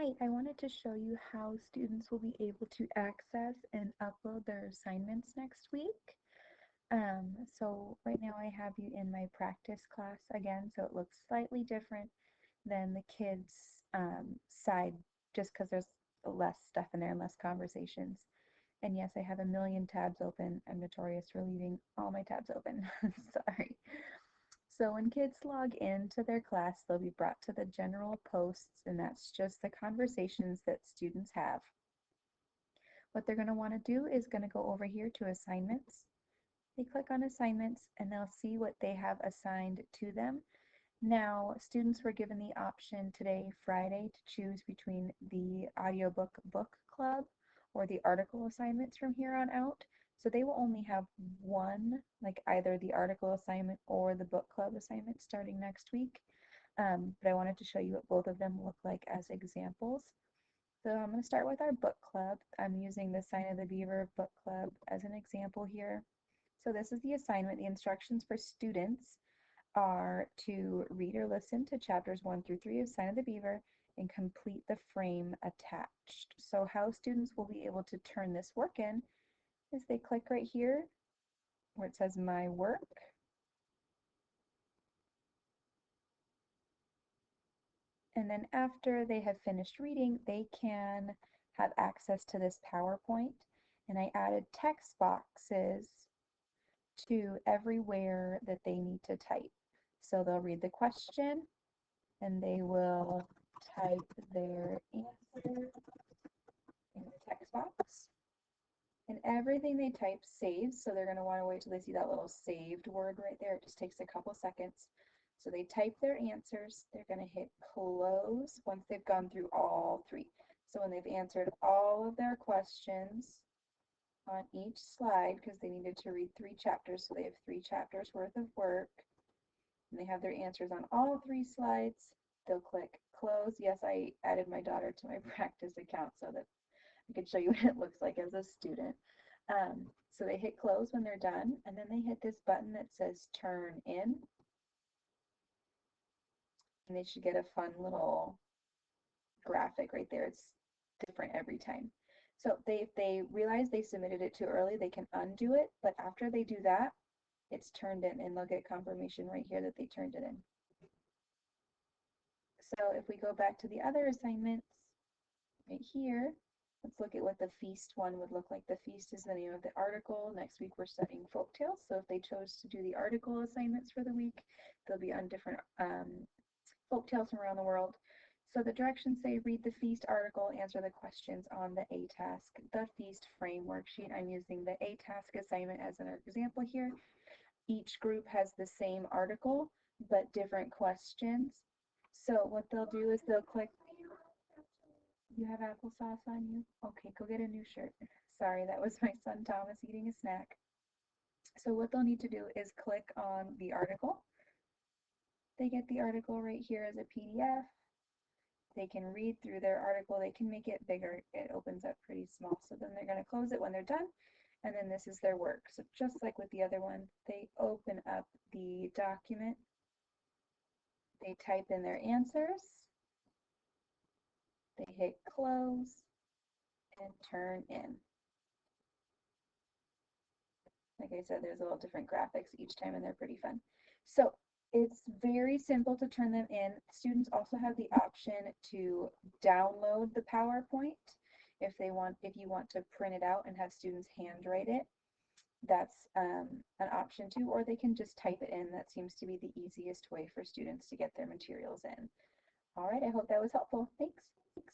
Hi, I wanted to show you how students will be able to access and upload their assignments next week. So right now I have you in my practice class again, so it looks slightly different than the kids' side, just because there's less stuff in there and less conversations. And yes, I have a million tabs open. I'm notorious for leaving all my tabs open. Sorry. So when kids log into their class, they'll be brought to the general posts, and that's just the conversations that students have. What they're going to want to do is going to go over here to assignments. They click on assignments and they'll see what they have assigned to them. Now, students were given the option today, Friday, to choose between the audiobook book club or the article assignments from here on out. So they will only have one, like either the article assignment or the book club assignment starting next week. But I wanted to show you what both of them look like as examples. So I'm going to start with our book club. I'm using the Sign of the Beaver book club as an example here. So this is the assignment. The instructions for students are to read or listen to chapters 1 through 3 of Sign of the Beaver and complete the frame attached. So how students will be able to turn this work in is they click right here where it says My Work. And then after they have finished reading, they can have access to this PowerPoint. And I added text boxes to everywhere that they need to type. So they'll read the question and they will type their answer in the text box. And everything they type saves, so they're going to want to wait till they see that little saved word right there. It just takes a couple seconds. So they type their answers. They're going to hit close once they've gone through all three. So when they've answered all of their questions on each slide, because they needed to read 3 chapters, so they have 3 chapters worth of work, and they have their answers on all 3 slides, they'll click close. Yes, I added my daughter to my practice account so that I could show you what it looks like as a student. So they hit close when they're done, and then they hit this button that says turn in, and they should get a fun little graphic right there. It's different every time. So if they realize they submitted it too early, they can undo it, but after they do that, it's turned in, and they'll get confirmation right here that they turned it in. So if we go back to the other assignments right here, let's look at what the feast one would look like. The feast is the name of the article. Next week we're studying folktales. So if they chose to do the article assignments for the week, they'll be on different folktales from around the world. So the directions say read the feast article, answer the questions on the A task, the feast frame worksheet. I'm using the A task assignment as an example here. Each group has the same article, but different questions. So what they'll do is they'll click, you have applesauce on you? Okay, go get a new shirt. Sorry, that was my son Thomas eating a snack. So what they'll need to do is click on the article. They get the article right here as a PDF. They can read through their article. They can make it bigger. It opens up pretty small. So then they're going to close it when they're done. And then this is their work. So just like with the other one, they open up the document. They type in their answers. They hit close and turn in. Like I said, there's a little different graphics each time and they're pretty fun. So it's very simple to turn them in. Students also have the option to download the PowerPoint if you want to print it out and have students handwrite it. That's an option too, or they can just type it in. That seems to be the easiest way for students to get their materials in. All right, I hope that was helpful. Thanks.